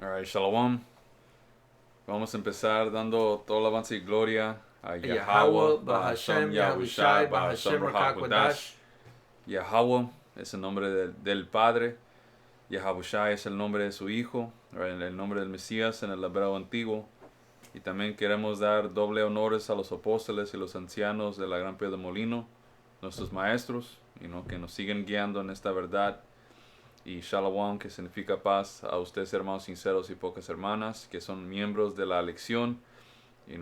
Alright, Shalom. Vamos a empezar dando todo el avance y gloria a Yahweh, Yahweh, Bahashem, Bahashem, Yahushai, Yahushai, Bahashem, Bahashem, Rahakwadash. Rakakwadash. Yahweh es el nombre del Padre. Yahushai es el nombre de su Hijo, el nombre del Mesías en el hebreo antiguo. Y también queremos dar doble honores a los apóstoles y los ancianos de la Gran Piedra de Molino, nuestros maestros, que nos siguen guiando en esta verdad. Y Shalom, que significa paz, a ustedes hermanos sinceros y pocas hermanas, que son miembros de la lección.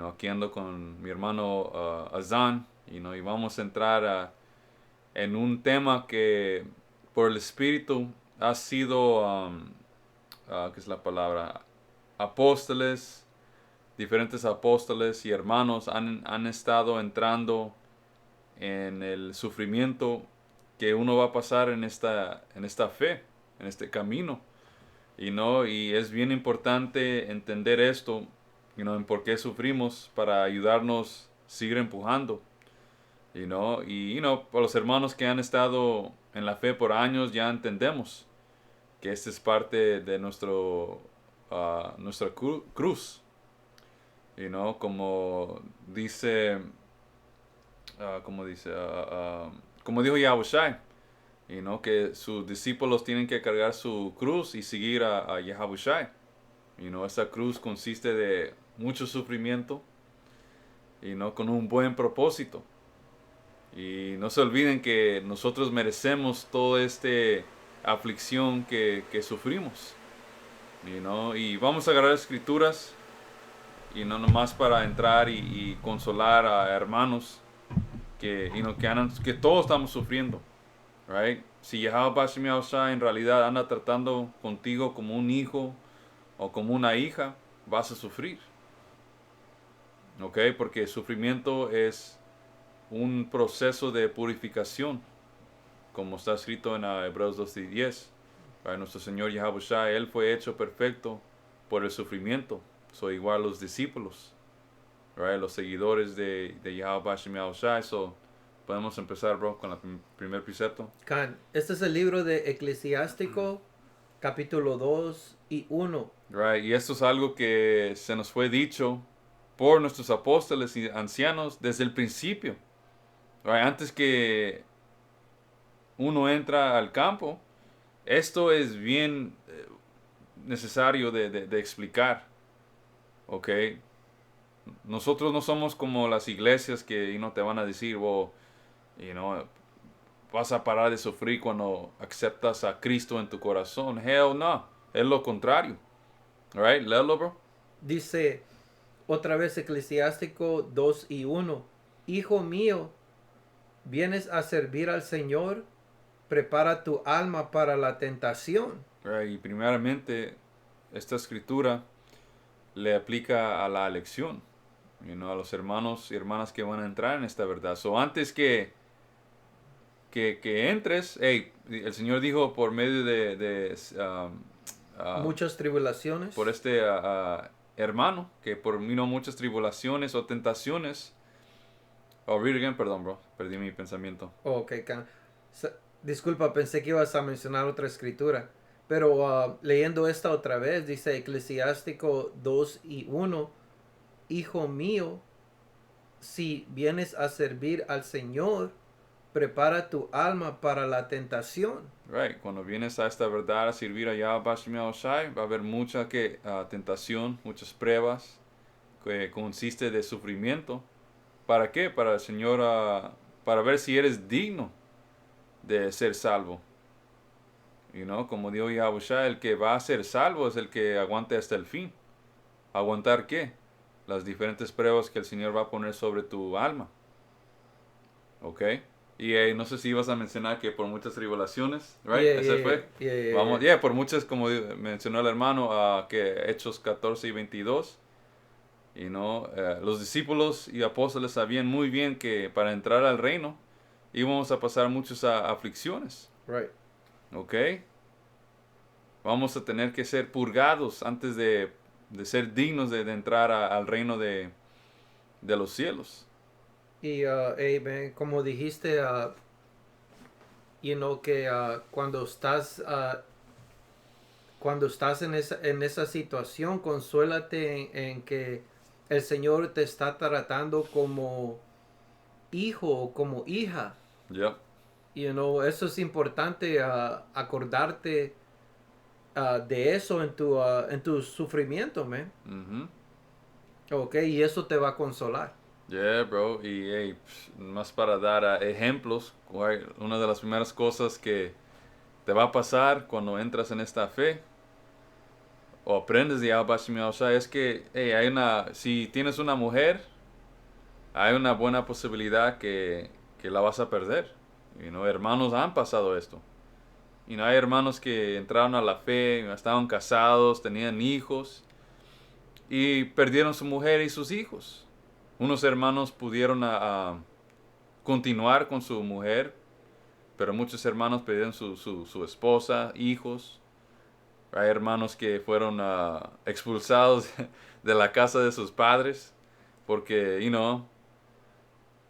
Aquí ando con mi hermano Azan, y vamos a entrar en un tema que por el Espíritu ha sido, ¿qué es la palabra? Apóstoles, diferentes apóstoles y hermanos han estado entrando en el sufrimiento que uno va a pasar en esta fe, en este camino. Y es bien importante entender esto, en por qué sufrimos para ayudarnos a seguir empujando. Para los hermanos que han estado en la fe por años ya entendemos que esta es parte de nuestra cruz. Como dice, como dijo Yahushai, que sus discípulos tienen que cargar su cruz y seguir a Yahushai. Esa cruz consiste de mucho sufrimiento con un buen propósito. Y no se olviden que nosotros merecemos toda esta aflicción que sufrimos. Y vamos a agarrar escrituras y no nomás para entrar y consolar a hermanos que todos estamos sufriendo. Right? Si Yahweh Bashem Yahushua en realidad anda tratando contigo como un hijo o como una hija, vas a sufrir. ¿Ok? Porque el sufrimiento es un proceso de purificación, como está escrito en Hebreos 2:10. Nuestro Señor Yahushua, Él fue hecho perfecto por el sufrimiento. Soy igual los discípulos, los seguidores de Yahweh Bashem Yahushua. So, podemos empezar, bro, con el primer precepto. Khan, este es el libro de Eclesiástico, capítulo 2 y 1. Y esto es algo que se nos fue dicho por nuestros apóstoles y ancianos desde el principio. Antes que uno entra al campo, esto es bien necesario de explicar. ¿Ok? Nosotros no somos como las iglesias que te van a decir, vas a parar de sufrir cuando aceptas a Cristo en tu corazón. Hell no, es lo contrario. Léelo, bro. Dice otra vez Eclesiástico 2 y 1. Hijo mío, vienes a servir al Señor, prepara tu alma para la tentación. Y primeramente, esta escritura le aplica a la elección, a los hermanos y hermanas que van a entrar en esta verdad. So, antes que entres, hey, el Señor dijo por medio Muchas tribulaciones. por este hermano, que por mí no muchas tribulaciones o tentaciones. Oh, read again, perdón, bro, perdí mi pensamiento. Ok, Khan. Disculpa, pensé que ibas a mencionar otra escritura. Pero leyendo esta otra vez, dice Eclesiástico 2 y 1. Hijo mío, si vienes a servir al Señor, prepara tu alma para la tentación. Cuando vienes a esta verdad a servir a Yahweh Bashem Yahushai, va a haber mucha tentación, muchas pruebas, que consiste de sufrimiento. ¿Para qué? Para el Señor, para ver si eres digno de ser salvo. Como dijo Yahushua, el que va a ser salvo es el que aguante hasta el fin. ¿Aguantar qué? Las diferentes pruebas que el Señor va a poner sobre tu alma. ¿Ok? Y no sé si ibas a mencionar que por muchas tribulaciones, ¿Ese fue? Vamos, por muchas, como mencionó el hermano, que Hechos 14 y 22. Los discípulos y apóstoles sabían muy bien que para entrar al reino íbamos a pasar muchas aflicciones. Right. ¿Ok? Vamos a tener que ser purgados antes de ser dignos de entrar al reino de los cielos. Y como dijiste, que cuando estás cuando estás en esa situación, consuélate en que el Señor te está tratando como hijo o como hija. Yep. Eso es importante, acordarte de eso en tu sufrimiento, man. Mhm. Ok, y eso te va a consolar. Yeah, bro. Y hey, más para dar ejemplos, una de las primeras cosas que te va a pasar cuando entras en esta fe o aprendes de Yahweh Hashem Yahushua es que hey, si tienes una mujer, hay una buena posibilidad que la vas a perder. Hermanos han pasado esto. Hay hermanos que entraron a la fe, estaban casados, tenían hijos y perdieron su mujer y sus hijos. Unos hermanos pudieron a continuar con su mujer, pero muchos hermanos perdieron su esposa, hijos. Hay hermanos que fueron expulsados de la casa de sus padres porque,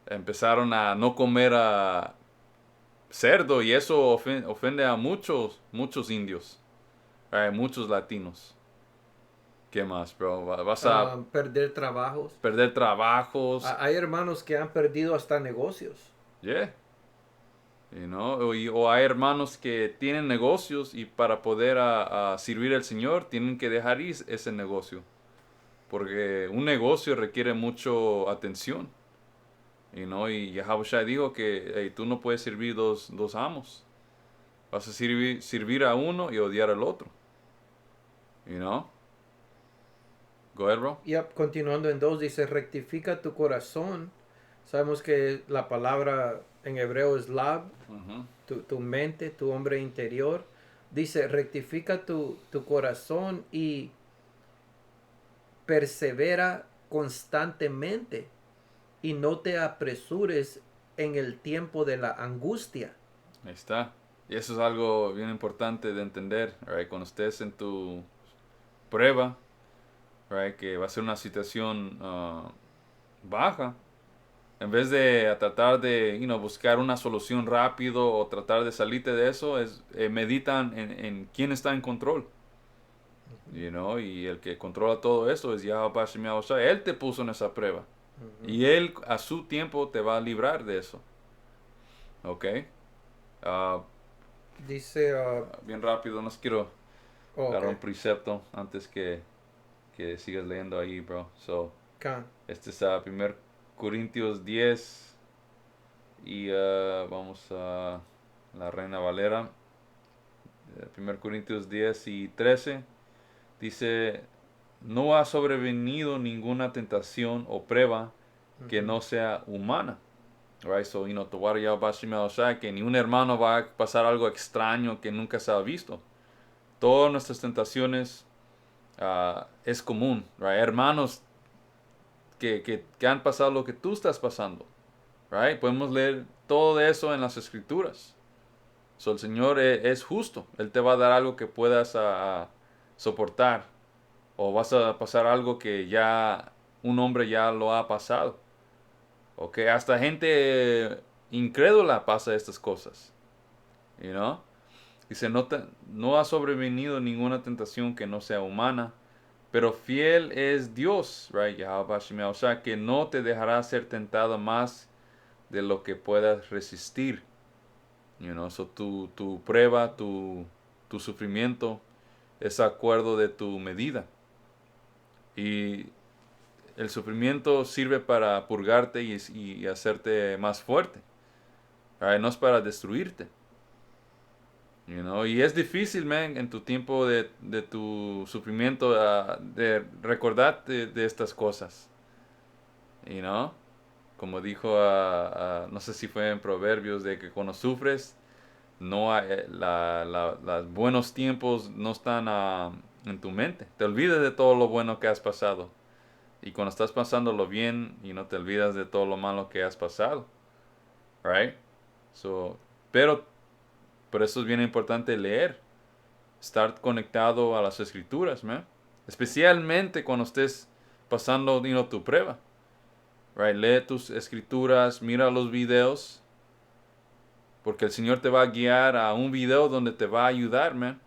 empezaron a no comer cerdo y eso ofende a muchos indios, muchos latinos. ¿Qué más, bro? Vas a Perder trabajos. perder trabajos. Hay hermanos que han perdido hasta negocios. Yeah. O hay hermanos que tienen negocios y para poder a servir al Señor tienen que dejar ir ese negocio. Porque un negocio requiere mucho atención. Y Yahushua dijo que hey, tú no puedes servir dos amos. Vas a servir a uno y odiar al otro. You know? Go ahead, bro. Y continuando en 2, dice, rectifica tu corazón. Sabemos que la palabra en hebreo es lab, Ujú. tu mente, tu hombre interior. Dice, rectifica tu corazón y persevera constantemente y no te apresures en el tiempo de la angustia. Ahí está. Y eso es algo bien importante de entender. Right? Cuando estés en tu prueba, right? Que va a ser una situación baja. En vez de tratar de buscar una solución rápido o tratar de salirte de eso, meditan en quién está en control. Y el que controla todo eso es Yahweh Hashem Yahushua. Él te puso en esa prueba. Y Él a su tiempo te va a librar de eso. ¿Ok? Ah, Dice, bien rápido, no quiero dar un ok, precepto antes que sigas leyendo ahí, bro. Can. Este es 1 Corintios 10 y vamos a la Reina Valera. 1 Corintios 10 y 13 dice, no ha sobrevenido ninguna tentación o prueba que no sea humana. Right, so, que ni un hermano va a pasar algo extraño que nunca se ha visto. Todas nuestras tentaciones es común, right? Hermanos que han pasado lo que tú estás pasando, right? Podemos leer todo eso en las escrituras. So, el Señor es justo. Él te va a dar algo que puedas soportar. O vas a pasar algo que ya un hombre ya lo ha pasado. Ok, hasta gente incrédula pasa estas cosas. You know? Dice, no ha sobrevenido ninguna tentación que no sea humana, pero fiel es Dios, right? Yahweh Hashem, o sea, que no te dejará ser tentado más de lo que puedas resistir. So tu prueba, tu sufrimiento es acuerdo de tu medida. Y el sufrimiento sirve para purgarte y hacerte más fuerte. Right? No es para destruirte. Y es difícil, man, en tu tiempo de tu sufrimiento, de recordarte de estas cosas. You know? Como dijo, no sé si fue en Proverbios, de que cuando sufres, no hay, los buenos tiempos no están en tu mente. Te olvidas de todo lo bueno que has pasado. Y cuando estás pasándolo bien, no te olvidas de todo lo malo que has pasado. Right? Pero por eso es bien importante leer. Estar conectado a las escrituras, man. Especialmente cuando estés pasando tu prueba. Right? Lee tus escrituras, mira los videos. Porque el Señor te va a guiar a un video donde te va a ayudar, man.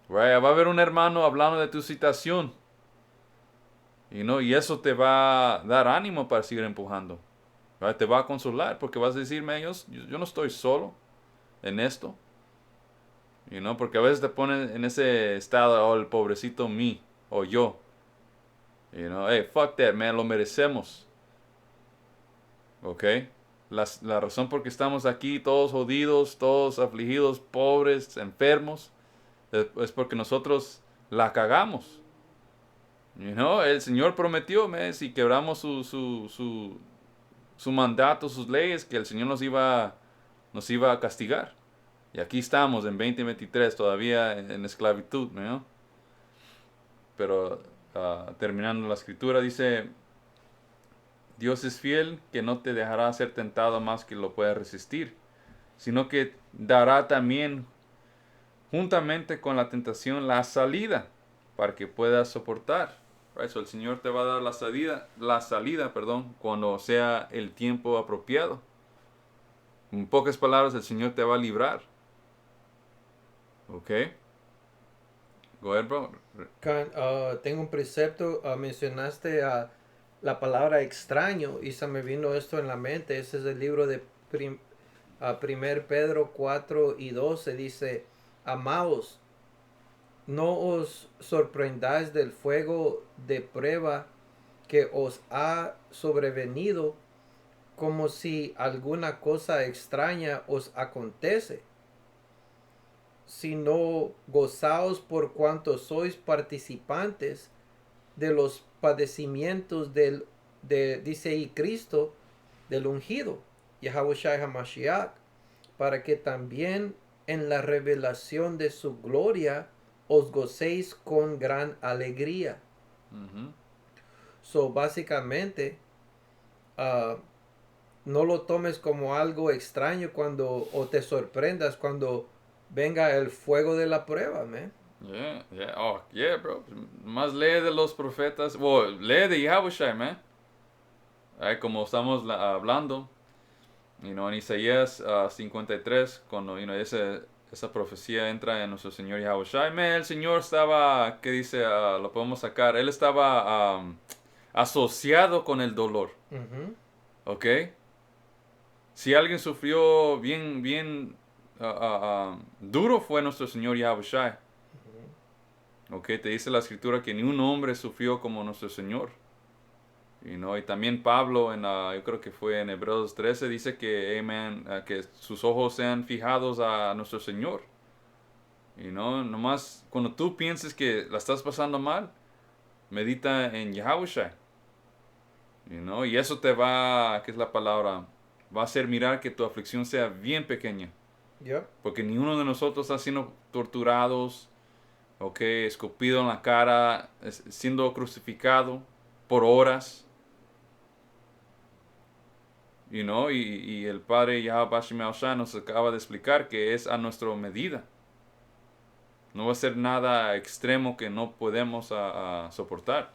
Right? Va a haber un hermano hablando de tu situación. Y eso te va a dar ánimo para seguir empujando. Right? Te va a consolar porque vas a decirme, yo no estoy solo en esto. Porque a veces te ponen en ese estado, oh, el pobrecito mí, o yo. Hey, fuck that, man, lo merecemos. ¿Ok? La razón por que estamos aquí todos jodidos, todos afligidos, pobres, enfermos, es porque nosotros la cagamos. El Señor prometió, man, si quebramos su mandato, sus leyes, que el Señor nos iba a castigar. Y aquí estamos en 2023 todavía en esclavitud, ¿no? Pero terminando la escritura dice, Dios es fiel que no te dejará ser tentado más que lo puedas resistir, sino que dará también juntamente con la tentación la salida para que puedas soportar. Right? So el Señor te va a dar la salida, cuando sea el tiempo apropiado. En pocas palabras, el Señor te va a librar. ¿Ok? Go ahead, bro. Tengo un precepto, mencionaste la palabra extraño y se me vino esto en la mente. Ese es el libro de 1 Pedro 4:12. Dice, amados, no os sorprendáis del fuego de prueba que os ha sobrevenido como si alguna cosa extraña os acontece, sino gozaos por cuanto sois participantes de los padecimientos dice ahí Cristo, del ungido, Yahushua HaMashiach, para que también en la revelación de su gloria os gocéis con gran alegría. Uh-huh. So, básicamente, no lo tomes como algo extraño o te sorprendas cuando venga el fuego de la prueba, man. Yeah. Oh, yeah, bro. Más lee de los profetas. Lee de Yahushua, man. Como estamos hablando, en Isaías 53, cuando esa profecía entra en nuestro Señor Yahushua, man, el Señor estaba, ¿qué dice? Lo podemos sacar. Él estaba asociado con el dolor. Uh-huh. ¿Ok? Si alguien sufrió bien, bien duro fue nuestro Señor Yahushua. ¿Ok? Te dice la escritura que ni un hombre sufrió como nuestro Señor. Y también Pablo, yo creo que fue en Hebreos 13, dice que, amen, que sus ojos sean fijados a nuestro Señor. Nomás cuando tú pienses que la estás pasando mal, medita en Yahushua. Y eso te va, ¿qué es la palabra? Va a hacer mirar que tu aflicción sea bien pequeña. Yep. Porque ni uno de nosotros está siendo torturados, ¿ok? Escupido en la cara, siendo crucificado por horas. Y el Padre Yahweh Shah nos acaba de explicar que es a nuestra medida. No va a ser nada extremo que no podemos soportar.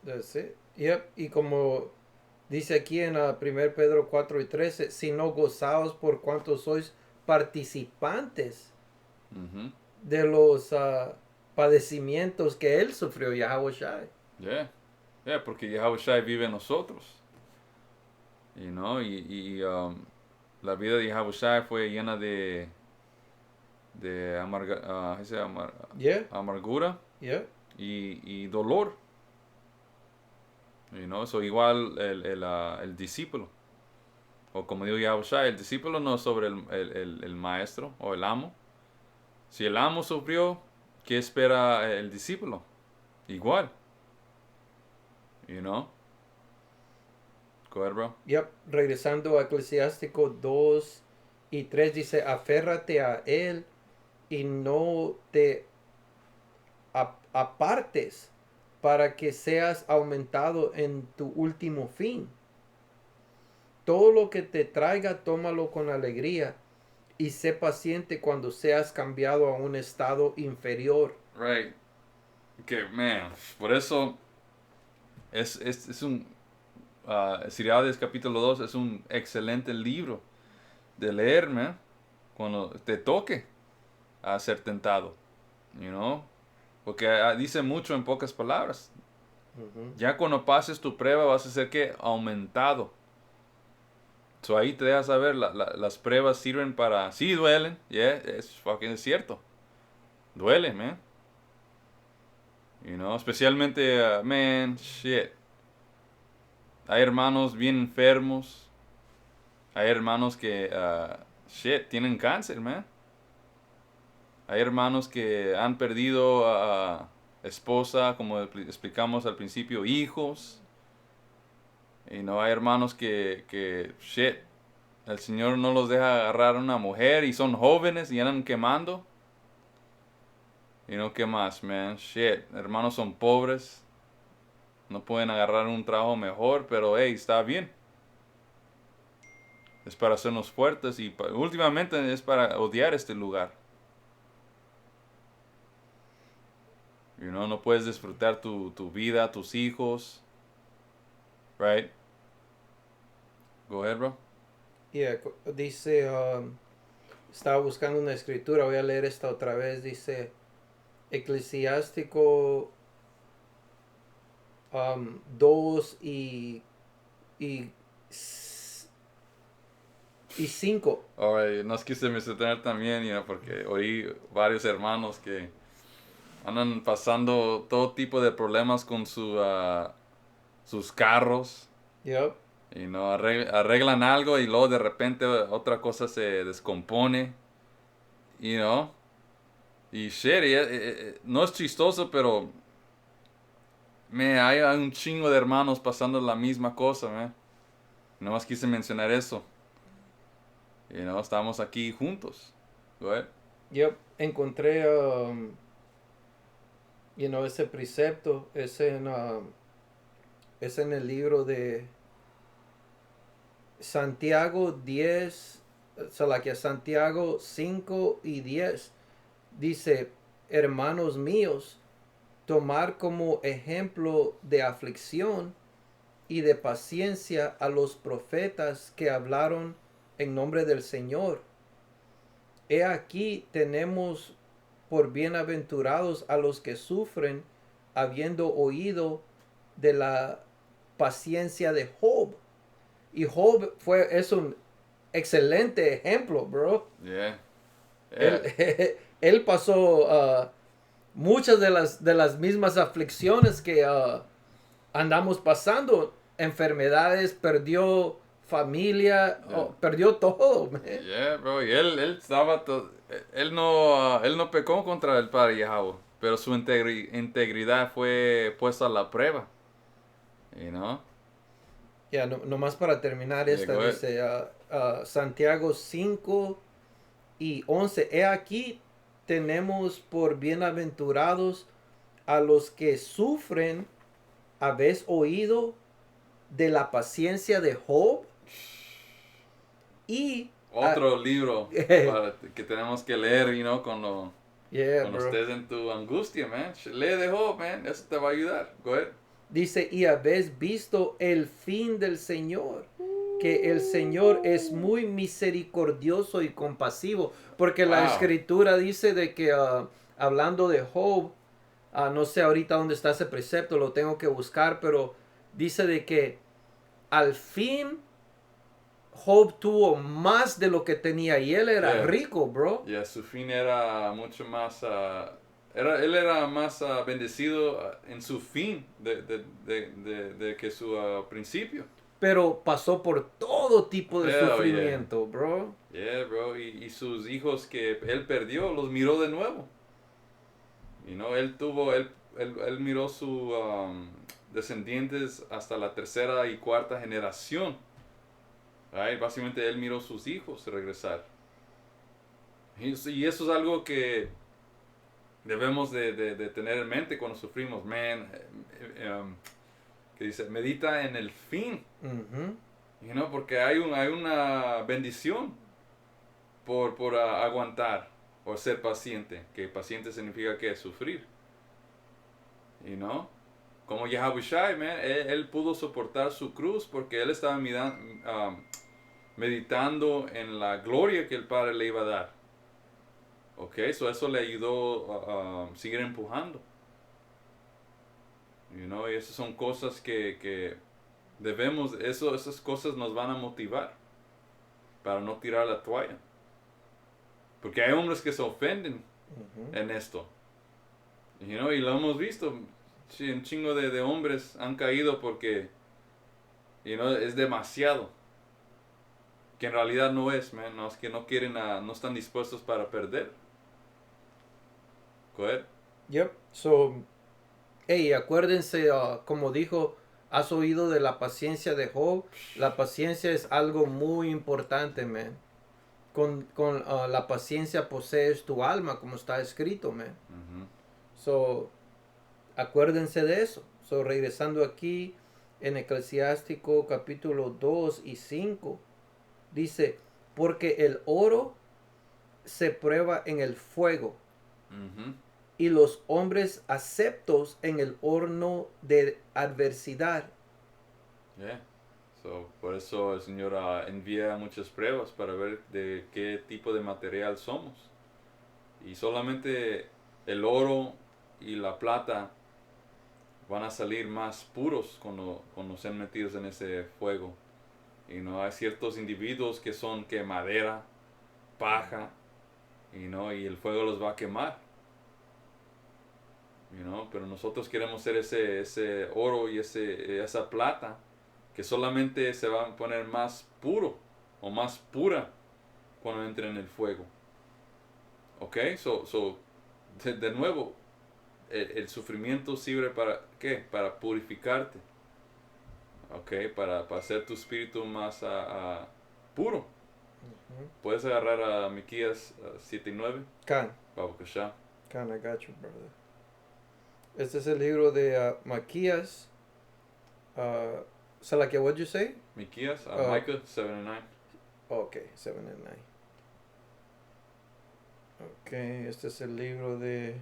That's it. Yep. Y como dice aquí en 1 Pedro 4:13, sino gozaos por cuanto sois participantes Uh-huh. de los padecimientos que él sufrió, Yahushua. Yeah, porque Yahushua vive en nosotros. La vida de Yahushua fue llena de Yeah. amargura Yeah. y dolor. Eso igual el discípulo. O como digo Yahushua, el discípulo no es sobre el maestro o el amo. Si el amo sufrió, ¿qué espera el discípulo? Igual. Go ahead, bro. Yep. Regresando a Eclesiástico 2:3 dice, aférrate a él y no te apartes para que seas aumentado en tu último fin. Todo lo que te traiga, tómalo con alegría y sé paciente cuando seas cambiado a un estado inferior. Right. Que, man, por eso es un... Sirades capítulo 2 es un excelente libro de leer, man, cuando te toque. a ser tentado, you know, porque dice mucho en pocas palabras. Ujú. Ya cuando pases tu prueba vas a ser que aumentado. So ahí te dejas saber, las pruebas sirven para, sí duelen, yeah, es cierto, duele, man. You know, especialmente, man, shit. Hay hermanos bien enfermos. Hay hermanos que, shit, tienen cáncer, man. Hay hermanos que han perdido a esposa, como explicamos al principio, hijos. Y no hay hermanos shit, el Señor no los deja agarrar a una mujer y son jóvenes y andan quemando. Y no, ¿qué más, man? Shit, hermanos son pobres. No pueden agarrar un trabajo mejor, pero hey, está bien. Es para hacernos fuertes y últimamente es para odiar este lugar. You know, no puedes disfrutar tu vida, tus hijos. Right? Go ahead, bro. Yeah, dice, estaba buscando una escritura, voy a leer esta otra vez, dice Eclesiástico 2 y, y 5. Alright, nos quise mencionar también, porque oí varios hermanos que andan pasando todo tipo de problemas con sus carros. Yep. Y no arreglan algo y luego de repente otra cosa se descompone. You know. Y shit, no es chistoso, pero hay un chingo de hermanos pasando la misma cosa, man. Nomás quise mencionar eso. Y no, estamos aquí juntos. Go ahead. Yep. Encontré, ese precepto, es en el libro de Santiago 10, Santiago 5 y 10. Dice, hermanos míos, tomar como ejemplo de aflicción y de paciencia a los profetas que hablaron en nombre del Señor. He aquí tenemos por bienaventurados a los que sufren, habiendo oído de la paciencia de Job. Y Job es un excelente ejemplo, bro. Yeah. Él, Yeah. él pasó muchas de las mismas aflicciones que andamos pasando. Enfermedades, perdió familia, Yeah. perdió todo, man. Yeah, bro. Y él estaba él no pecó contra el Padre Yahweh, pero su integridad fue puesta a la prueba. You know? Ya, nomás para terminar Yeah, esta, go ahead. dice Santiago 5 y 11. He aquí tenemos por bienaventurados a los que sufren. ¿Habéis oído de la paciencia de Job? Y Otro libro yeah, que tenemos que leer, cuando bro. estés en tu angustia, man. Lee de Job, man. Eso te va a ayudar. Go ahead. Dice, y habéis visto el fin del Señor, que el Señor es muy misericordioso y compasivo, porque la Wow. escritura dice de que, hablando de Job, no sé ahorita dónde está ese precepto, lo tengo que buscar, pero dice de que al fin Job tuvo más de lo que tenía y él era Yeah. rico, bro. Yeah, su fin era mucho más, él era más bendecido en su fin de que su principio. Pero pasó por todo tipo de Hell yeah. sufrimiento, bro. Yeah, bro. Y sus hijos que él perdió, los miró de nuevo. Él miró sus descendientes hasta la tercera y cuarta generación. Right? Básicamente él miró sus hijos regresar. Y eso es algo que debemos de tener en mente cuando sufrimos. Man, que dice, medita en el fin. Ujú. Porque hay una bendición por aguantar o ser paciente. Que paciente significa que sufrir. Como Yahushua, man, él pudo soportar su cruz porque él estaba meditando en la gloria que el Padre le iba a dar. Ok, so eso le ayudó a seguir empujando. Y esas son cosas que debemos, esas cosas nos van a motivar para no tirar la toalla. Porque hay hombres que se ofenden Ujú. en esto. Y lo hemos visto. Sí, un chingo de hombres han caído porque es demasiado. Que en realidad no es, man. No, es que no quieren, no están dispuestos para perder. Correcto. Yep. So, hey, acuérdense, como dijo, has oído de la paciencia de Job. La paciencia es algo muy importante, man. Con la paciencia posees tu alma, como está escrito, man. Ujú. So, acuérdense de eso. So, regresando aquí en Eclesiástico capítulo 2 y 5 dice, porque el oro se prueba en el fuego Ujú. y los hombres aceptos en el horno de adversidad. Yeah. So, por eso el Señor envía muchas pruebas para ver de qué tipo de material somos. Y solamente el oro y la plata van a salir más puros cuando sean metidos en ese fuego. Hay ciertos individuos que son que madera, paja, y el fuego los va a quemar. Pero nosotros queremos ser ese oro y esa plata que solamente se va a poner más puro o más pura cuando entre en el fuego. ¿Ok? De nuevo, el sufrimiento sirve para ¿qué? Para purificarte. ¿Ok? Para hacer tu espíritu más puro. Ujú. Puedes agarrar a Miquías 7 y 9. Can, Babakashá. Can, I got you, brother. Este es el libro de Maquías. Salakia, what'd you say? Miquías, Uh, Micah 7 and 9. ok, 7 and 9. Ok, este es el libro de...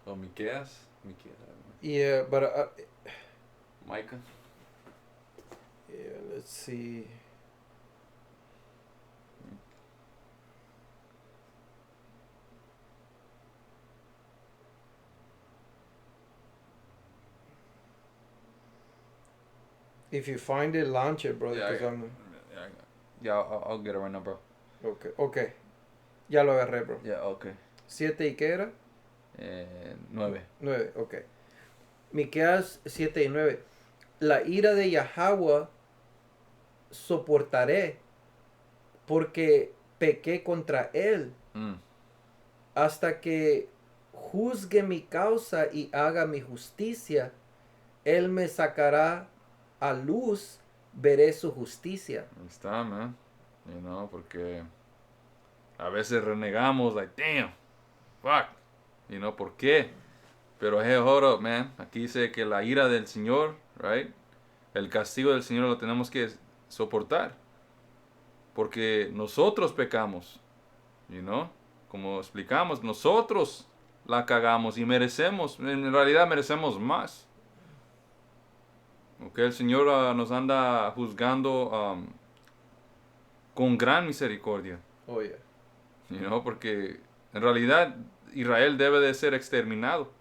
O Miqueas. Yeah, but Micah. yeah, let's see. If you find it, launch it, brother, Yeah, because I'm... yeah, I'll get it right now, bro. Ok, ok. Ya lo agarré, bro. Yeah, okay. 7 y qué era? 9. 9, ok. Miqueas 7 y 9. La ira de Yahweh soportaré porque pequé contra él Mm. hasta que juzgue mi causa y haga mi justicia. Él me sacará a luz, veré su justicia. Ahí está, man. Porque a veces renegamos, like, damn, fuck. ¿Por qué? Pero hey, hold up, man. Aquí dice que la ira del Señor, right? El castigo del Señor lo tenemos que soportar. Porque nosotros pecamos, you know? Como explicamos, nosotros la cagamos y merecemos, en realidad merecemos más. Ok, el Señor nos anda juzgando con gran misericordia, Oh, yeah. Porque en realidad Israel debe de ser exterminado.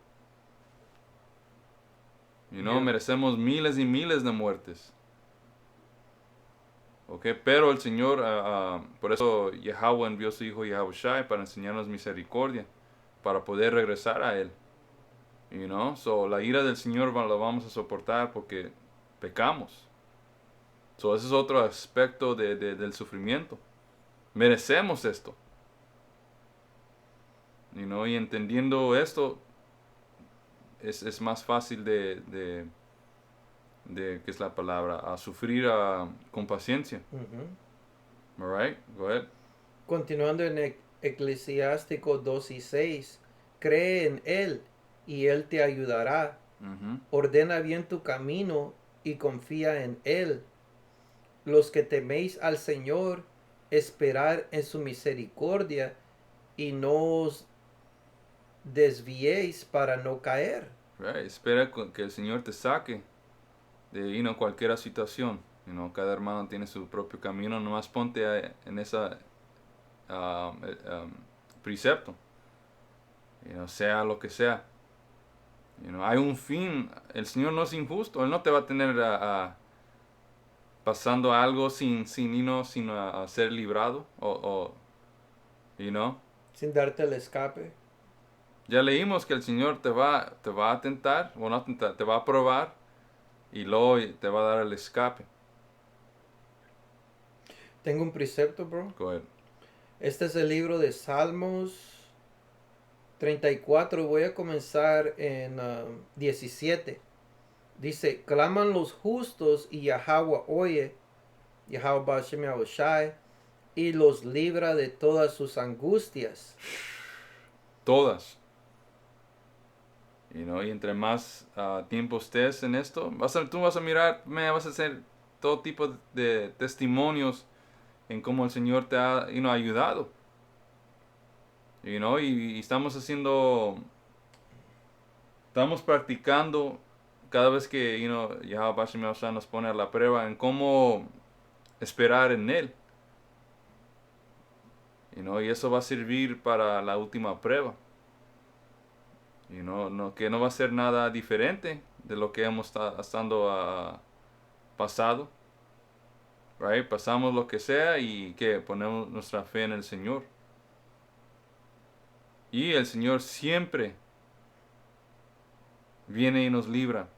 Yeah. Merecemos miles y miles de muertes. Ok, pero el Señor, por eso Yahweh envió a su Hijo Yahushai para enseñarnos misericordia, para poder regresar a Él. La ira del Señor la vamos a soportar porque pecamos. Ese es otro aspecto del sufrimiento. Merecemos esto. Y entendiendo esto, es más fácil ¿qué es la palabra? A sufrir con paciencia. Ujú. All right, go ahead. Continuando en Eclesiástico 2 y 6. Cree en Él y Él te ayudará. Ujú. Ordena bien tu camino y confía en Él. Los que teméis al Señor, esperar en su misericordia y no os desviéis para no caer. Right. Espera que el Señor te saque de cualquier situación. Cada hermano tiene su propio camino. Nomás ponte precepto. Sea lo que sea. Hay un fin. El Señor no es injusto. Él no te va a tener pasando algo sin ser librado. You know. Sin darte el escape. Ya leímos que el Señor te va a tentar, o no tentar, te va a probar y luego te va a dar el escape. Tengo un precepto, bro. Go ahead. Este es el libro de Salmos 34. Voy a comenzar en 17. Dice, claman los justos y Yahweh oye, Yahweh Bashem Yahushai, y los libra de todas sus angustias. Todas. Y entre más tiempo estés en esto, tú vas a mirar, vas a hacer todo tipo de testimonios en cómo el Señor te ha ayudado. Y estamos practicando cada vez que Yahweh Bashem Yahushai nos pone a la prueba en cómo esperar en Él. Y eso va a servir para la última prueba. Que no va a ser nada diferente de lo que hemos estado pasado. Right? Pasamos lo que sea y que ponemos nuestra fe en el Señor. Y el Señor siempre viene y nos libra.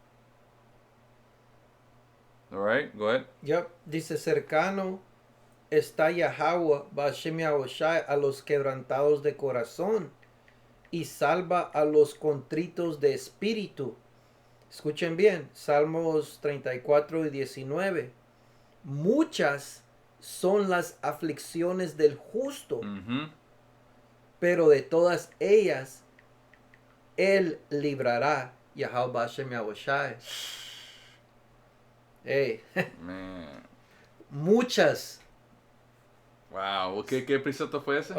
Alright, go ahead. Yep. Dice, cercano está Yahweh Bashem Yahushai a los quebrantados de corazón y salva a los contritos de espíritu. Escuchen bien, Salmos 34 y 19. Muchas son las aflicciones del justo, pero de todas ellas Él librará. Yahweh Bashem Yahushai. Hey. Man. Muchas. Wow, ¿qué precepto fue ese?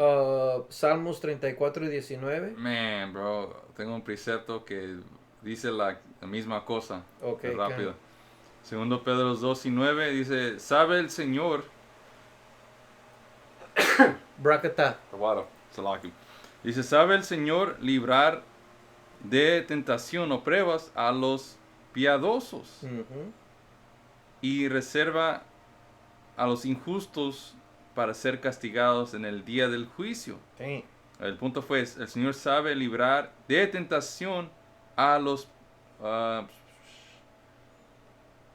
Salmos 34 y 19. Man, bro, tengo un precepto que dice la misma cosa. Okay, rápido. Segundo Pedro 2 y 9 dice, sabe el Señor. Brakata. Dice, sabe el Señor librar de tentación o pruebas a los piadosos. Y reserva a los injustos para ser castigados en el día del juicio. Sí. El punto fue, el Señor sabe librar de tentación a los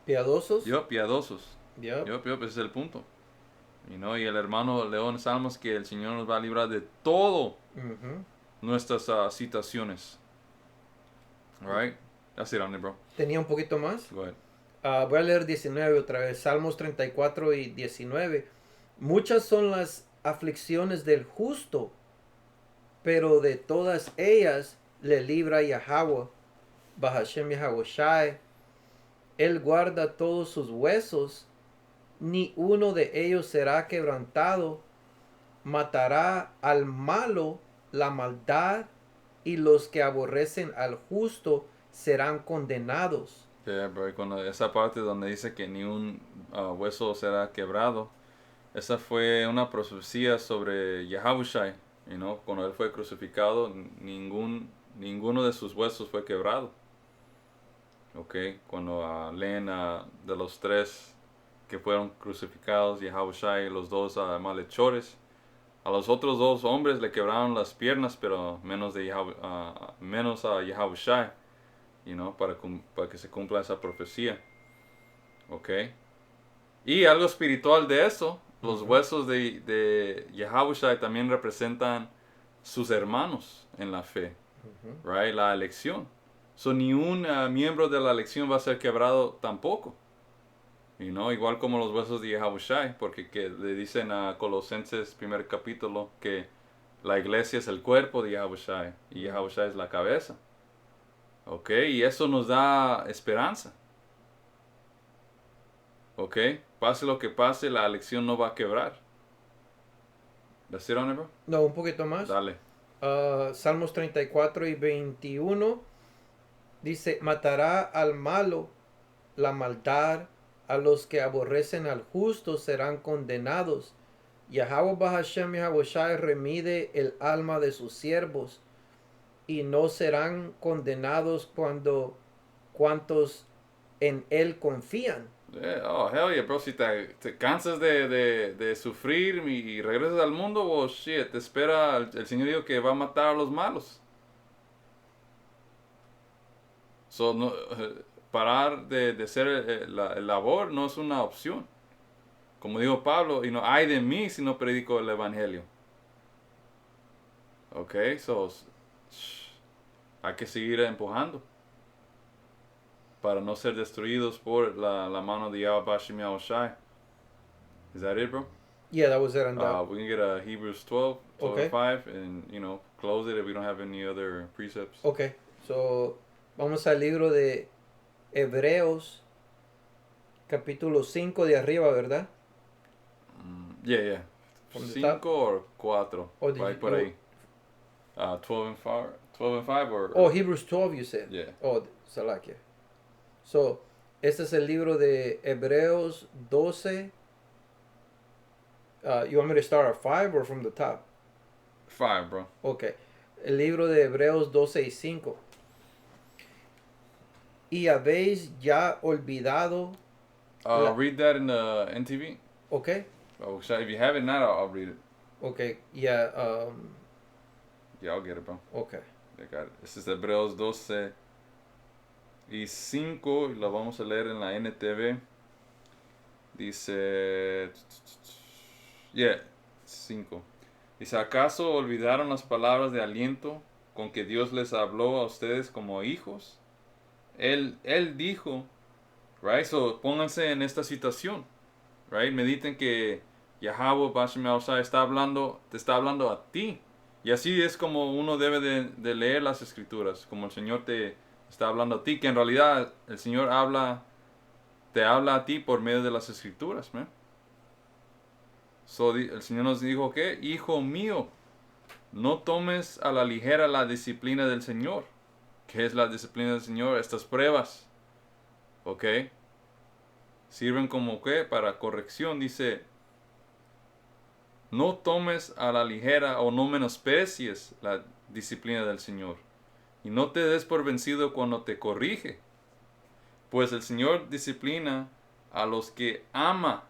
piadosos. Piadosos. Yep. Ese es el punto. Y el hermano León Salmos que el Señor nos va a librar de todo nuestras situaciones. Alright, that's it on it, bro. Tenía un poquito más. Go ahead. Voy a leer 19 otra vez. Salmos 34 y 19. Muchas son las aflicciones del justo, pero de todas ellas le libra Yahweh, Bahashem Yahushai. Él guarda todos sus huesos, ni uno de ellos será quebrantado. Matará al malo la maldad, y los que aborrecen al justo serán condenados. Yeah, bro, cuando esa parte donde dice que ni un hueso será quebrado, esa fue una profecía sobre Yahushai. Cuando él fue crucificado, ninguno de sus huesos fue quebrado. Okay, cuando leen de los tres que fueron crucificados, Yahushai y los dos malhechores, a los otros dos hombres le quebraron las piernas, pero menos a Yahushai. Para que se cumpla esa profecía. Ok. Y algo espiritual de eso, los huesos de Yahushai también representan sus hermanos en la fe. Right? La elección. Ni un miembro de la elección va a ser quebrado tampoco. Igual como los huesos de Yahushai, porque le dicen a Colosenses 1 capítulo que la iglesia es el cuerpo de Yahushai y Yahushai es la cabeza. Ok, y eso nos da esperanza. Ok, pase lo que pase, la elección no va a quebrar. ¿That's it on it, bro? No, un poquito más. Dale. Salmos 34 y 21 dice, matará al malo la maldad, a los que aborrecen al justo serán condenados. Yahweh Bahashem Yahushai remide el alma de sus siervos y no serán condenados cuantos en él confían. Yeah, oh, hell yeah, bro. Si te cansas de sufrir y regresas al mundo, well, shit, te espera. El Señor dijo que va a matar a los malos. So, no, parar de hacer el labor no es una opción. Como dijo Pablo, y no hay de mí si no predico el evangelio. Ok, so hay que seguir empujando para no ser destruidos por la mano de Yahweh Bashim Yahushai. Is that it, bro? Yeah, that was it on that. We can get a Hebrews 12, 12 Okay. and 5, and, close it if we don't have any other precepts. Ok, so vamos al libro de Hebreos, capítulo 5 de arriba, ¿verdad? Yeah. From the top? 5 or 4, Or did right por ahí. 12 and 5, 12 and 5 or... Oh, Hebrews 12 you said. Yeah. Oh, Salakia. So, este es el libro de Hebreos 12. You want me to start at 5 or from the top? 5, bro. Ok. El libro de Hebreos 12 y 5. Y habéis ya olvidado. Read that in the NTV. Ok. Oh, if you have it now, I'll read it. Ok. Yeah. Yeah, I'll get it, bro. Ok. I got it. Este es Hebreos 12 y 5, y lo vamos a leer en la NTV. Dice... Yeah, 5. Dice, ¿acaso olvidaron las palabras de aliento con que Dios les habló a ustedes como hijos? Él dijo, right? So, pónganse en esta situación, right? Mediten que Yahweh Bashem Yahushai te está hablando a ti. Y así es como uno debe de leer las escrituras, como el Señor te está hablando a ti, que en realidad el Señor te habla a ti por medio de las escrituras, man. So, el Señor nos dijo que, hijo mío, no tomes a la ligera la disciplina del Señor. ¿Qué es la disciplina del Señor? Estas pruebas, ¿ok? Sirven como que para corrección. Dice, no tomes a la ligera o no menosprecies la disciplina del Señor. Y no te des por vencido cuando te corrige. Pues el Señor disciplina a los que ama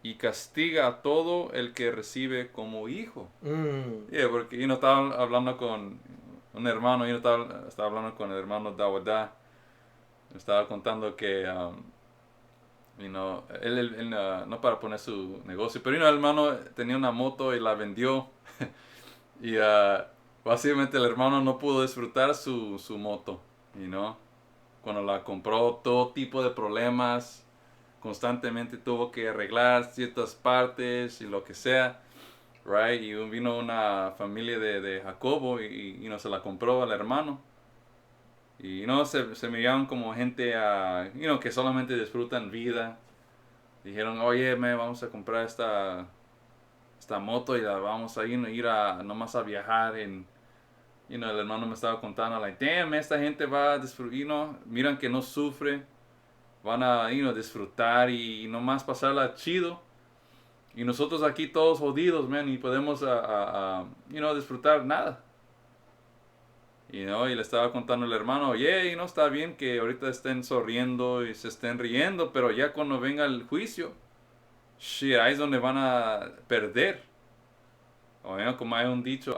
y castiga a todo el que recibe como hijo. Yeah, porque yo no estaba hablando con un hermano, yo no estaba hablando con el hermano Dawada. Me estaba contando que, él no para poner su negocio, pero el hermano tenía una moto y la vendió. Y básicamente el hermano no pudo disfrutar su moto, Cuando la compró, todo tipo de problemas. Constantemente tuvo que arreglar ciertas partes y lo que sea, right? Y vino una familia de Jacobo y se la compró al hermano. Y se miraban como gente que solamente disfrutan vida. Dijeron, oye, vamos a comprar esta moto y la vamos a ir nomás a viajar. El hermano me estaba contando, like, damn, esta gente va a disfrutar, miran que no sufre. Van a disfrutar y nomás pasarla chido. Y nosotros aquí todos jodidos, man, y podemos disfrutar nada. Y le estaba contando al hermano, oye, no está bien que ahorita estén sonriendo y se estén riendo, pero ya cuando venga el juicio, shit, ahí es donde van a perder. Como hay un dicho,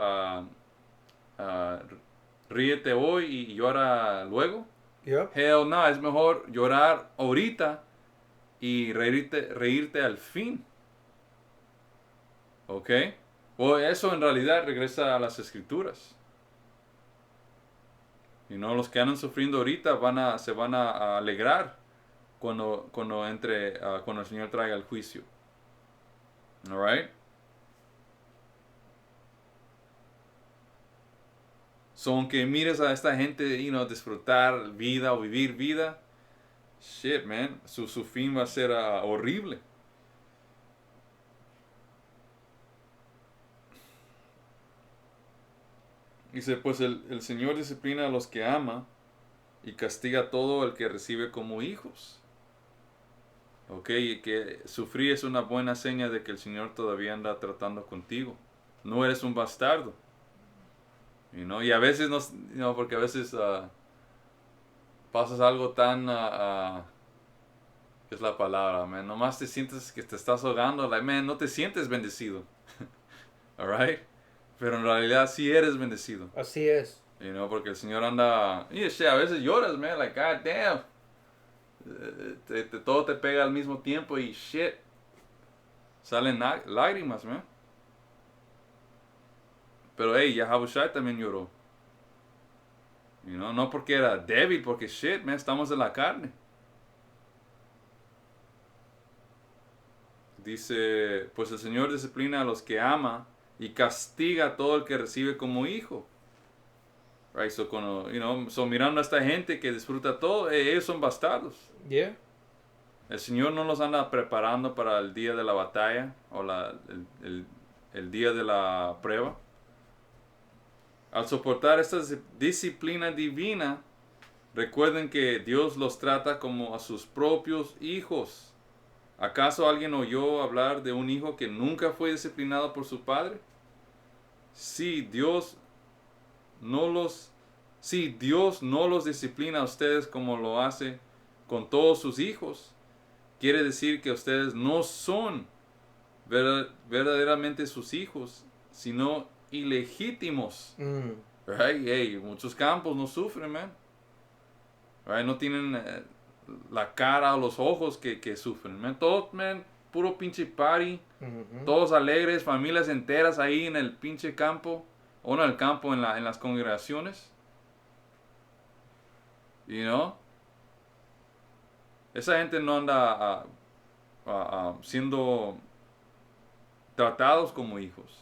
ríete hoy y llora luego. Yep. Hell no, es mejor llorar ahorita y reírte al fin. ¿Ok? Eso en realidad regresa a las escrituras. Los que andan sufriendo ahorita se van a alegrar cuando el Señor traiga el juicio. Alright? So, aunque mires a esta gente, disfrutar vida o vivir vida, shit, man, su fin va a ser horrible. Dice, pues el Señor disciplina a los que ama y castiga a todo el que recibe como hijos. Ok, y que sufrir es una buena seña de que el Señor todavía anda tratando contigo. No eres un bastardo. Y a veces no, porque a veces pasas algo tan, ¿qué es la palabra, man? Nomás te sientes que te estás ahogando, like, man, no te sientes bendecido, alright? Pero en realidad sí eres bendecido, Así es. porque el Señor anda, y shit, a veces lloras, man, like, god damn, todo te pega al mismo tiempo y shit, salen lágrimas, man. Pero hey, Yahabushai también lloró, no porque era débil, porque shit, man, estamos en la carne. Dice, pues el Señor disciplina a los que ama y castiga a todo el que recibe como hijo. Right, so, cuando, so mirando a esta gente que disfruta todo, ellos son bastardos. Yeah. El Señor no los anda preparando para el día de la batalla o el día de la prueba. Al soportar esta disciplina divina, recuerden que Dios los trata como a sus propios hijos. ¿Acaso alguien oyó hablar de un hijo que nunca fue disciplinado por su padre? Si Dios no los, si Dios no los disciplina a ustedes como lo hace con todos sus hijos, quiere decir que ustedes no son verdaderamente sus hijos, sino ilegítimos. Mm. Right? Hey, muchos campos no sufren, man. Right? No tienen la cara o los ojos que sufren, man. Todos, man, puro pinche party. Mhm. Todos alegres, familias enteras ahí en el pinche campo. O en el campo, en las congregaciones. Esa gente no anda siendo tratados como hijos.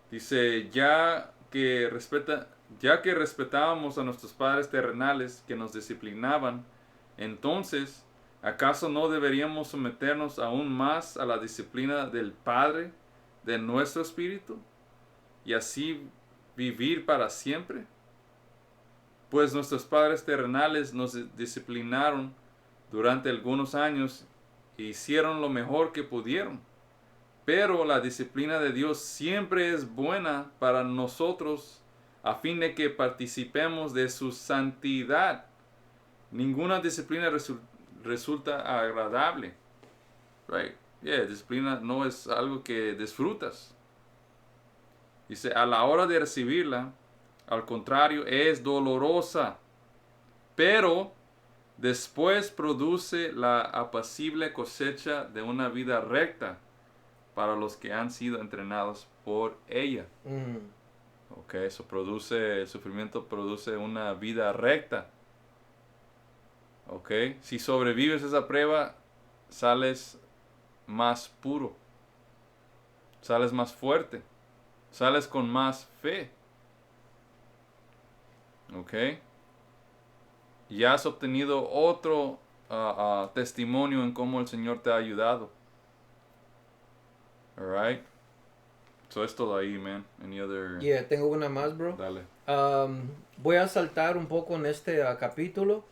Dice, ya que respetábamos a nuestros padres terrenales que nos disciplinaban, entonces, ¿acaso no deberíamos someternos aún más a la disciplina del Padre de nuestro espíritu y así vivir para siempre? Pues nuestros padres terrenales nos disciplinaron durante algunos años e hicieron lo mejor que pudieron. Pero la disciplina de Dios siempre es buena para nosotros a fin de que participemos de su santidad. Ninguna disciplina resulta agradable. Right? Yeah, disciplina no es algo que disfrutas. Dice, a la hora de recibirla, al contrario, es dolorosa, pero después produce la apacible cosecha de una vida recta para los que han sido entrenados por ella. Mm. Ok, eso el sufrimiento produce una vida recta. Ok, si sobrevives esa prueba, sales más puro, sales más fuerte, sales con más fe. Ok, y has obtenido otro testimonio en cómo el Señor te ha ayudado. Alright. So es todo ahí, man. Any other? Yeah, tengo una más, bro. Dale. Voy a saltar un poco en este capítulo.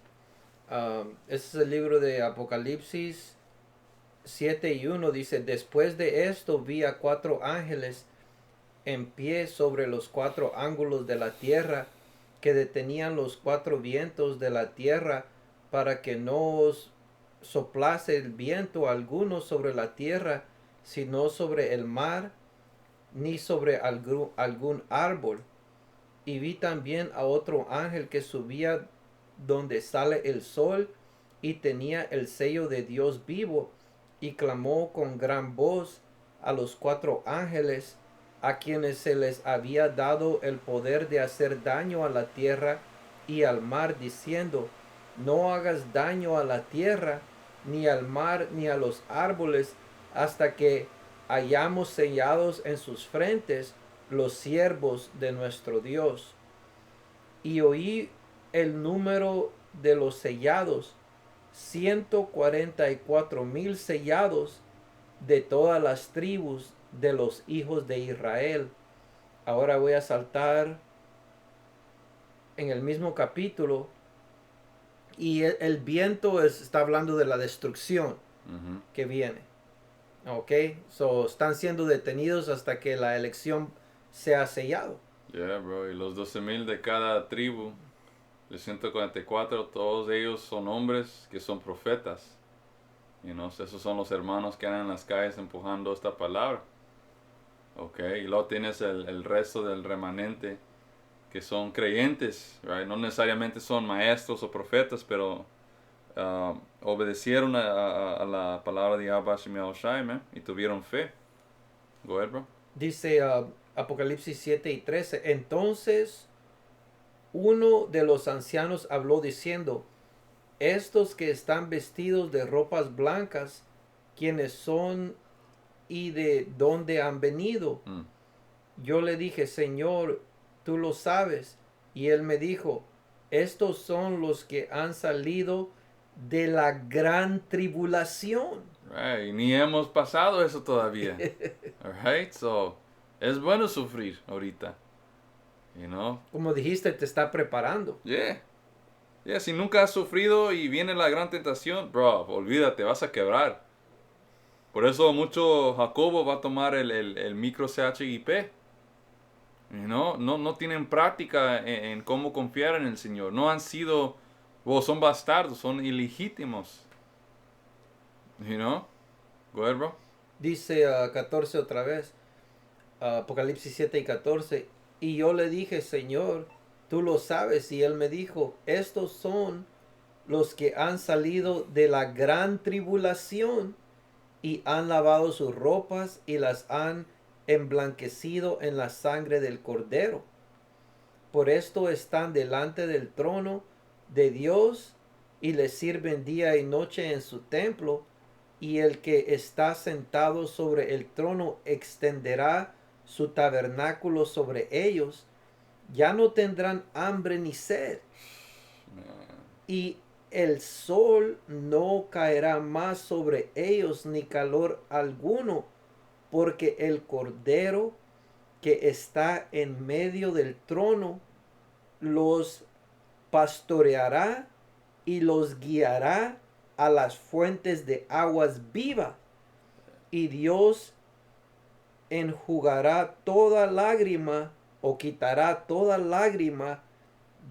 Este es el libro de Apocalipsis 7:1. Dice, después de esto vi a 4 ángeles en pie sobre los 4 ángulos de la tierra, que detenían los 4 vientos de la tierra para que no os soplase el viento alguno sobre la tierra, sino sobre el mar, ni sobre algún árbol. Y vi también a otro ángel que subía donde sale el sol, y tenía el sello de Dios vivo, y clamó con gran voz a los 4 ángeles, a quienes se les había dado el poder de hacer daño a la tierra y al mar, diciendo, no hagas daño a la tierra, ni al mar, ni a los árboles, hasta que hayamos sellados en sus frentes los siervos de nuestro Dios. Y oí el número de los sellados, 144,000 sellados de todas las tribus de los hijos de Israel. Ahora voy a saltar en el mismo capítulo Y el viento está hablando de la destrucción Ujú. que viene. Ok, so están siendo detenidos hasta que la elección sea sellado. Yeah, bro. Y los 12,000 de cada tribu, de 144, todos ellos son hombres que son profetas. Y no, esos son los hermanos que andan en las calles empujando esta palabra. Ok, y luego tienes el resto del remanente que son creyentes, right? No necesariamente son maestros o profetas, pero obedecieron a la palabra de Yahweh Hashem Yahushai, man, y tuvieron fe. Go ahead, bro. Dice Apocalipsis 7 y 13. Entonces uno de los ancianos habló diciendo, estos que están vestidos de ropas blancas, ¿quiénes son y de dónde han venido? Mm. Yo le dije, Señor, tú lo sabes. Y él me dijo, estos son los que han salido de la gran tribulación. Right, y ni hemos pasado eso todavía. Alright, so es bueno sufrir ahorita. You know? Como dijiste, te está preparando. Yeah. Yeah, si nunca has sufrido y viene la gran tentación, bro, olvídate, vas a quebrar. Por eso mucho Jacobo va a tomar el micro CHIP. No tienen práctica en cómo confiar en el Señor. No han sido, o son bastardos, son ilegítimos. You know? Go ahead, bro. Dice 14 otra vez, Apocalipsis 7 y 14. Y yo le dije, Señor, tú lo sabes. Y él me dijo, estos son los que han salido de la gran tribulación y han lavado sus ropas y las han emblanquecido en la sangre del Cordero. Por esto están delante del trono de Dios y le sirven día y noche en su templo, y el que está sentado sobre el trono extenderá su tabernáculo sobre ellos. Ya no tendrán hambre ni sed, Man. y el sol no caerá más sobre ellos ni calor alguno, porque el Cordero que está en medio del trono los pastoreará y los guiará a las fuentes de aguas vivas, y Dios enjugará toda lágrima o quitará toda lágrima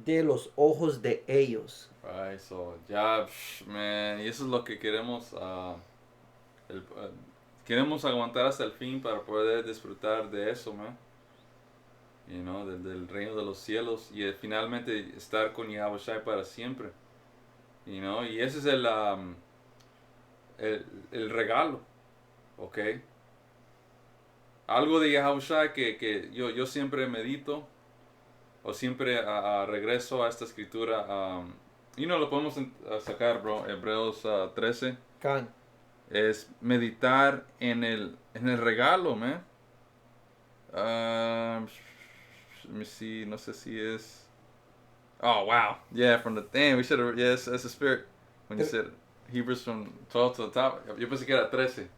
de los ojos de ellos. Right, so ya, man, y eso es lo que queremos, queremos aguantar hasta el fin para poder disfrutar de eso, man. You know, del reino de los cielos y finalmente estar con Yahweh Shai para siempre. You know, y ese es el regalo, ¿ok? Algo de Yahweh Shai que yo siempre medito o siempre regreso a esta escritura. Y no lo podemos sacar, bro, Hebreos 13. Can. Es meditar en el regalo, man. Let me see, no sé si es. Oh, wow. Yeah, from the thing. We should have. Yes, that's the spirit. When you said Hebrews from 12 to the top. Yo pensé que era 13.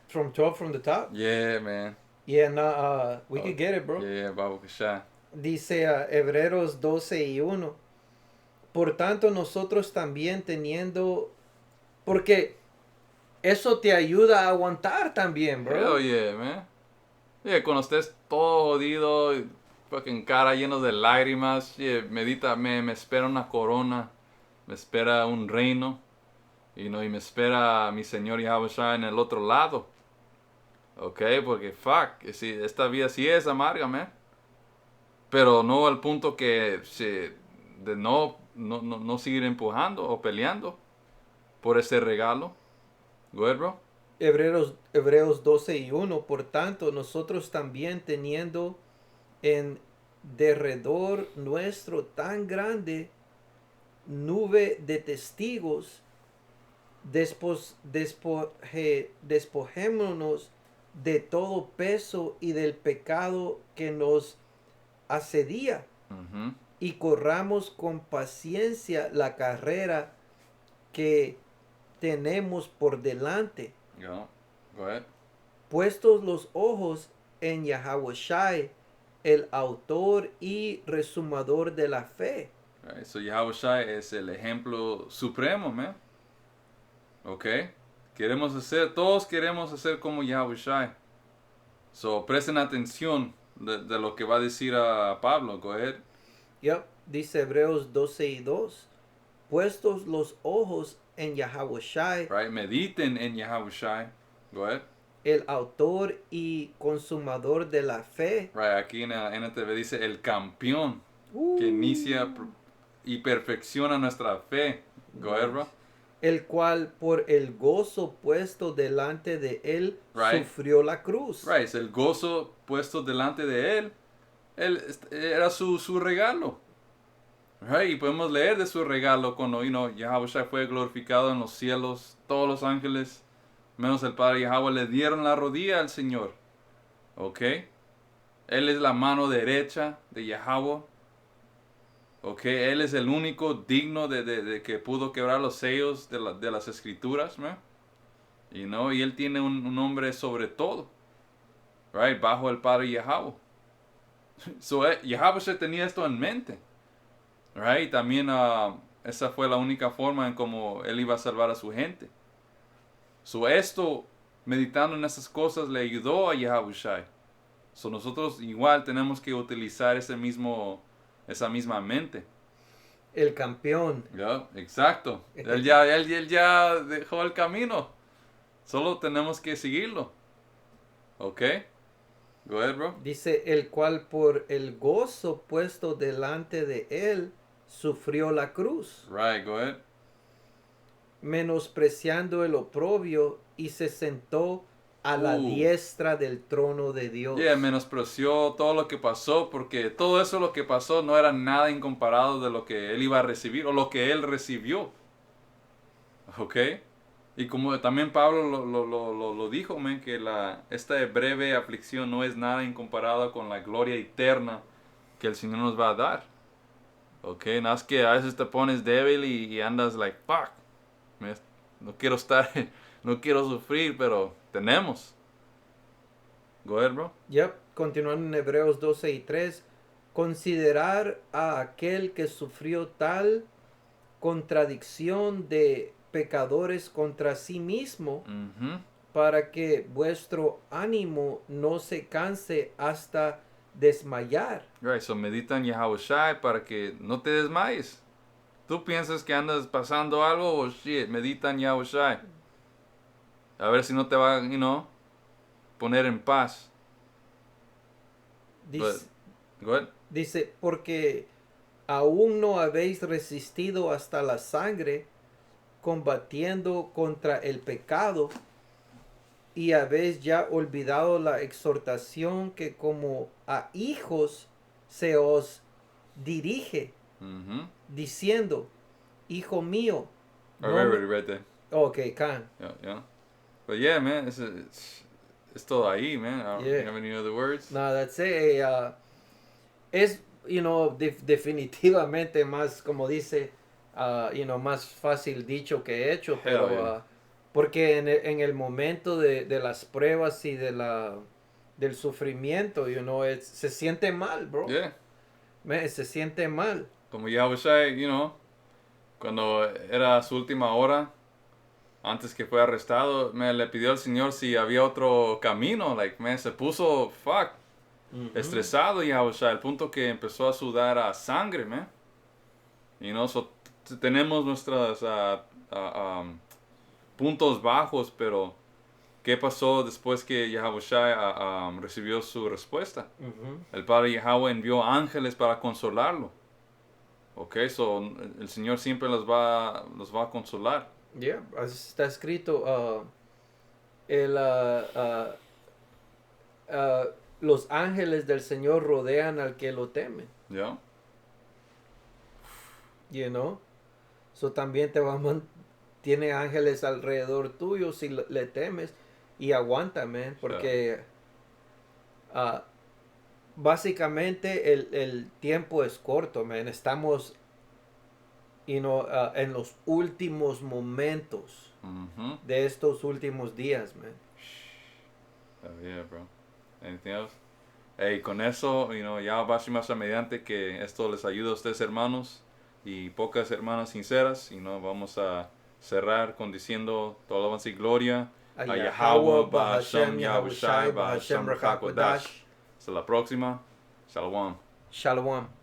From 12 from the top? Yeah, man. Yeah, no, we could get it, bro. Yeah, Babu Kasha. Dice Hebreos 12 y 1. Por tanto, nosotros también teniendo. Porque eso te ayuda a aguantar también, bro. Hell yeah, man. Yeah, cuando estés todo jodido, fucking cara lleno de lágrimas, yeah, medita, me espera una corona, me espera un reino, y me espera mi Señor Yahweh Shai en el otro lado. Ok, porque fuck, esta vida sí es amarga, man. Pero no al punto de no seguir empujando o peleando por ese regalo. Go ahead, bro. Hebreos 12 y 1. Por tanto, nosotros también teniendo en derredor nuestro tan grande nube de testigos, despojémonos de todo peso y del pecado que nos asedia, Mhm. y corramos con paciencia la carrera que tenemos por delante, Yeah. Go ahead. puestos los ojos en Yahweh Shai, el autor y resumador de la fe, Right? So Yahushua es el ejemplo supremo, man. ¿Ok? Todos queremos hacer como Yahushua. So presten atención de lo que va a decir a Pablo. Go ahead. Yep, dice Hebreos 12:2. Puestos los ojos en Yahushua, Right? Mediten en Yahushua. Go ahead. el autor y consumador de la fe. Right, aquí en la NTV dice el campeón que Uh, inicia y perfecciona nuestra fe. Go ahead, bro. el cual por el gozo puesto delante de él Right. sufrió la cruz. Right, es el gozo puesto delante de él. Era su regalo. Right, y podemos leer de su regalo cuando, Yahushua fue glorificado en los cielos. Todos los ángeles, menos el Padre Yahweh, le dieron la rodilla al Señor. ¿Ok? Él es la mano derecha de Yahweh. ¿Ok? Él es el único digno de que pudo quebrar los sellos de las escrituras, ¿no? Y él tiene un nombre sobre todo. Right? Bajo el Padre Yahweh. So, Yahweh se tenía esto en mente. Right? También esa fue la única forma en cómo él iba a salvar a su gente. So, esto, meditando en esas cosas, le ayudó a Yahushua. So, nosotros igual tenemos que utilizar esa misma mente. El campeón. Ya, exacto. Él ya dejó el camino. Solo tenemos que seguirlo. ¿Ok? Go ahead, bro. Dice, el cual por el gozo puesto delante de él sufrió la cruz, Right, go ahead. menospreciando el oprobio, y se sentó a la diestra del trono de Dios. Yeah, menospreció todo lo que pasó, porque todo eso lo que pasó no era nada incomparado de lo que él iba a recibir o lo que él recibió. ¿Ok? Y como también Pablo lo dijo, man, que esta breve aflicción no es nada incomparado con la gloria eterna que el Señor nos va a dar. ¿Ok? Nada más que a veces te pones débil y andas like, fuck, no quiero no quiero sufrir, pero tenemos. Go ahead, bro. Yep, continuando en Hebreos 12:3, considerar a aquel que sufrió tal contradicción de pecadores contra sí mismo, para que vuestro ánimo no se canse hasta desmayar. Right, so medita en Yahushua para que no te desmayes. Tú piensas que andas pasando algo, o shit, medita en Yahushua. A ver si no te va, poner en paz. Dice, go ahead. dice, porque aún no habéis resistido hasta la sangre, combatiendo contra el pecado, y habéis ya olvidado la exhortación que como a hijos se os dirige, diciendo, hijo mío. I already read that. Okay, Khan. Yeah. But yeah, man, it's todo ahí, man. I don't have any other words. No, that's it. Es, definitivamente más, como dice, más fácil dicho que hecho, pero porque en el momento de las pruebas y del sufrimiento, se siente mal, bro. Yeah. Se siente mal. Como Yahushua, cuando era su última hora, antes que fue arrestado, le pidió al Señor si había otro camino. Se puso, estresado Yahushua, al punto que empezó a sudar a sangre, man. Tenemos nuestros puntos bajos, pero ¿qué pasó después que Yahushua recibió su respuesta? El Padre Yahweh envió ángeles para consolarlo. Ok, so el Señor siempre los va a consolar. Yeah, está escrito, los ángeles del Señor rodean al que lo teme. Yeah. So también tiene ángeles alrededor tuyo si le temes, y aguanta, man, porque básicamente el tiempo es corto, man. Estamos en los últimos momentos de estos últimos días, man. Oh, yeah, bro. Anything else? Hey, con eso, ya más mediante que esto les ayude a ustedes, hermanos. y pocas hermanas sinceras. Y no vamos a cerrar con diciendo toda alabanza y gloria a Yahweh, Bahashem, Yahushai, Bahashem, Rachakodash. Hasta la próxima. Shalom. Shalom.